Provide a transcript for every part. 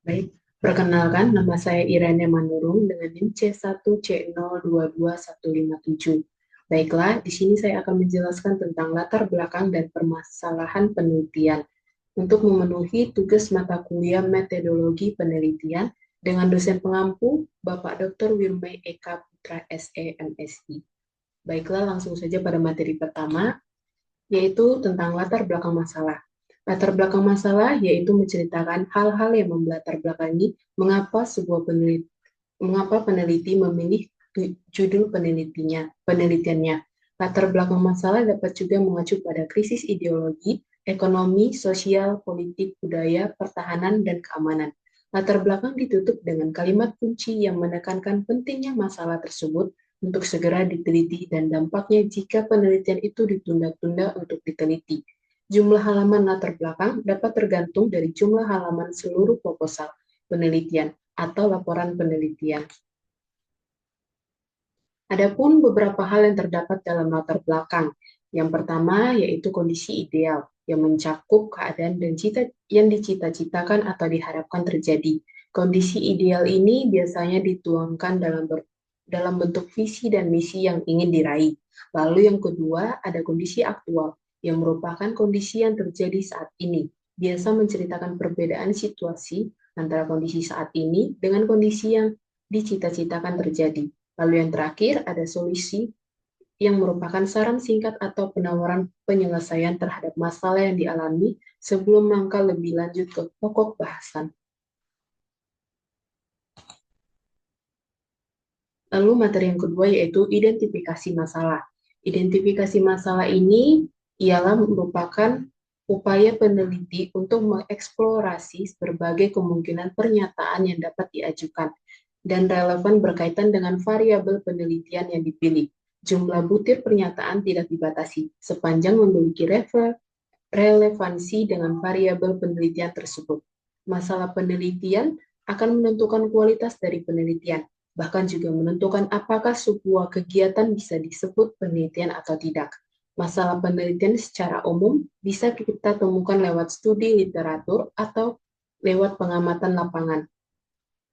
Baik, perkenalkan nama saya Irene Manurung dengan NIM C1C022157. Baiklah, di sini saya akan menjelaskan tentang latar belakang dan permasalahan penelitian untuk memenuhi tugas mata kuliah metodologi penelitian dengan dosen pengampu Bapak Dr. Wirmay Eka Putra SE MSI. Baiklah, langsung saja pada materi pertama, yaitu tentang latar belakang masalah. Latar belakang masalah yaitu menceritakan hal-hal yang melatar belakangi mengapa peneliti memilih judul penelitiannya. Latar belakang masalah dapat juga mengacu pada krisis ideologi, ekonomi, sosial, politik, budaya, pertahanan, dan keamanan. Latar belakang ditutup dengan kalimat kunci yang menekankan pentingnya masalah tersebut untuk segera diteliti dan dampaknya jika penelitian itu ditunda-tunda untuk diteliti. Jumlah halaman latar belakang dapat tergantung dari jumlah halaman seluruh proposal penelitian atau laporan penelitian. Adapun beberapa hal yang terdapat dalam latar belakang. Yang pertama yaitu kondisi ideal yang mencakup keadaan dan yang dicita-citakan atau diharapkan terjadi. Kondisi ideal ini biasanya dituangkan dalam bentuk visi dan misi yang ingin diraih. Lalu yang kedua ada kondisi aktual yang merupakan kondisi yang terjadi saat ini. Biasa menceritakan perbedaan situasi antara kondisi saat ini dengan kondisi yang dicita-citakan terjadi. Lalu yang terakhir ada solusi yang merupakan saran singkat atau penawaran penyelesaian terhadap masalah yang dialami sebelum langkah lebih lanjut ke pokok bahasan. Lalu materi yang kedua yaitu identifikasi masalah. Identifikasi masalah ini ialah merupakan upaya peneliti untuk mengeksplorasi berbagai kemungkinan pernyataan yang dapat diajukan dan relevan berkaitan dengan variabel penelitian yang dipilih. Jumlah butir pernyataan tidak dibatasi, sepanjang memiliki relevansi dengan variabel penelitian tersebut. Masalah penelitian akan menentukan kualitas dari penelitian, bahkan juga menentukan apakah sebuah kegiatan bisa disebut penelitian atau tidak. Masalah penelitian secara umum bisa kita temukan lewat studi literatur atau lewat pengamatan lapangan,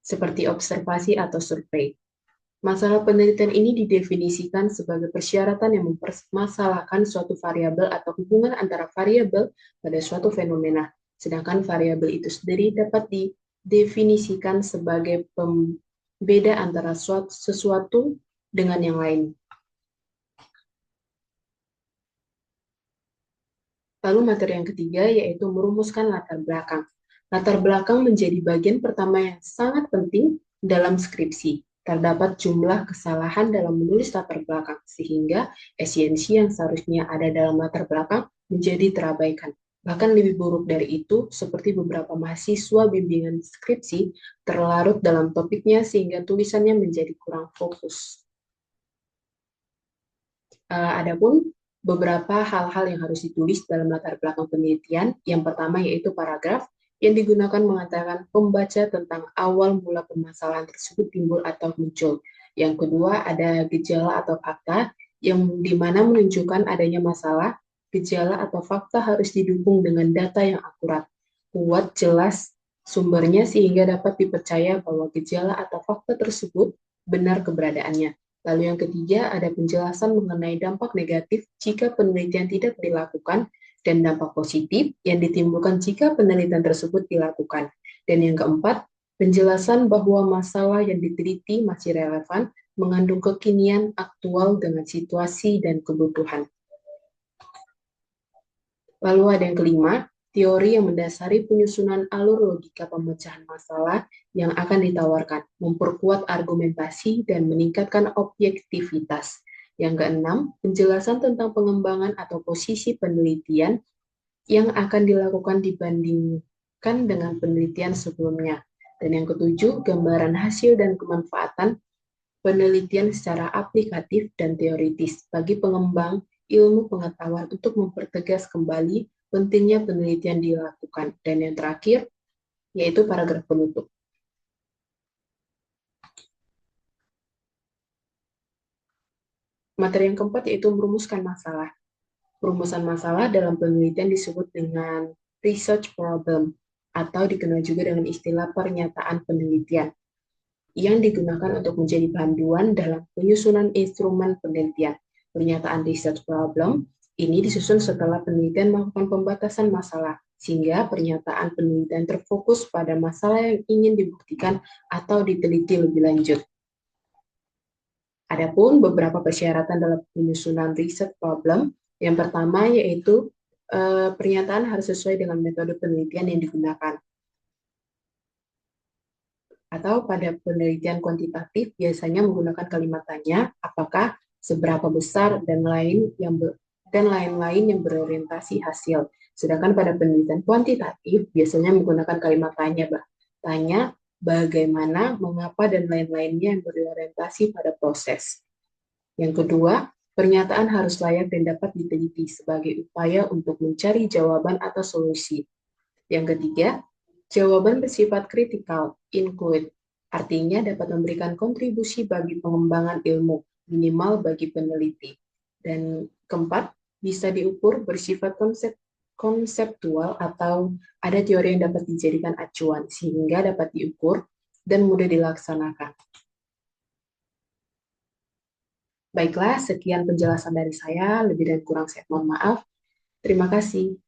seperti observasi atau survei. Masalah penelitian ini didefinisikan sebagai persyaratan yang mempermasalahkan suatu variabel atau hubungan antara variabel pada suatu fenomena, sedangkan variabel itu sendiri dapat didefinisikan sebagai pembeda antara sesuatu dengan yang lain. Lalu materi yang ketiga yaitu merumuskan latar belakang. Latar belakang menjadi bagian pertama yang sangat penting dalam skripsi. Terdapat jumlah kesalahan dalam menulis latar belakang, sehingga esensi yang seharusnya ada dalam latar belakang menjadi terabaikan. Bahkan lebih buruk dari itu, seperti beberapa mahasiswa bimbingan skripsi terlarut dalam topiknya sehingga tulisannya menjadi kurang fokus. Adapun beberapa hal-hal yang harus ditulis dalam latar belakang penelitian. Yang pertama yaitu paragraf yang digunakan mengatakan pembaca tentang awal mula permasalahan tersebut timbul atau muncul. Yang kedua ada gejala atau fakta yang dimana menunjukkan adanya masalah. Gejala atau fakta harus didukung dengan data yang akurat, kuat, jelas sumbernya sehingga dapat dipercaya bahwa gejala atau fakta tersebut benar keberadaannya. Lalu yang ketiga, ada penjelasan mengenai dampak negatif jika penelitian tidak dilakukan dan dampak positif yang ditimbulkan jika penelitian tersebut dilakukan. Dan yang keempat, penjelasan bahwa masalah yang diteliti masih relevan, mengandung kekinian aktual dengan situasi dan kebutuhan. Lalu ada yang kelima, teori yang mendasari penyusunan alur logika pemecahan masalah yang akan ditawarkan, memperkuat argumentasi dan meningkatkan objektivitas. Yang keenam, penjelasan tentang pengembangan atau posisi penelitian yang akan dilakukan dibandingkan dengan penelitian sebelumnya. Dan yang ketujuh, gambaran hasil dan kemanfaatan penelitian secara aplikatif dan teoritis bagi pengembang ilmu pengetahuan untuk mempertegas kembali pentingnya penelitian dilakukan. Dan yang terakhir, yaitu paragraf penutup. Materi yang keempat yaitu merumuskan masalah. Perumusan masalah dalam penelitian disebut dengan research problem. atau dikenal juga dengan istilah pernyataan penelitian, yang digunakan untuk menjadi panduan dalam penyusunan instrumen penelitian. Pernyataan research problem ini disusun setelah penelitian melakukan pembatasan masalah, sehingga pernyataan penelitian terfokus pada masalah yang ingin dibuktikan atau diteliti lebih lanjut. Adapun beberapa persyaratan dalam penyusunan research problem, yang pertama yaitu pernyataan harus sesuai dengan metode penelitian yang digunakan. Atau pada penelitian kuantitatif biasanya menggunakan kalimat tanya, apakah, seberapa besar, dan lain-lain yang berorientasi hasil. Sedangkan pada penelitian kuantitatif biasanya menggunakan kalimat tanya, tanya, bagaimana, mengapa, dan lain-lainnya yang berorientasi pada proses. Yang kedua, pernyataan harus layak dan dapat diteliti sebagai upaya untuk mencari jawaban atau solusi. Yang ketiga, jawaban bersifat kritikal, include, artinya dapat memberikan kontribusi bagi pengembangan ilmu, minimal bagi peneliti. Dan keempat, bisa diukur bersifat konseptual atau ada teori yang dapat dijadikan acuan, sehingga dapat diukur dan mudah dilaksanakan. Baiklah, sekian penjelasan dari saya, lebih dan kurang saya mohon maaf. Terima kasih.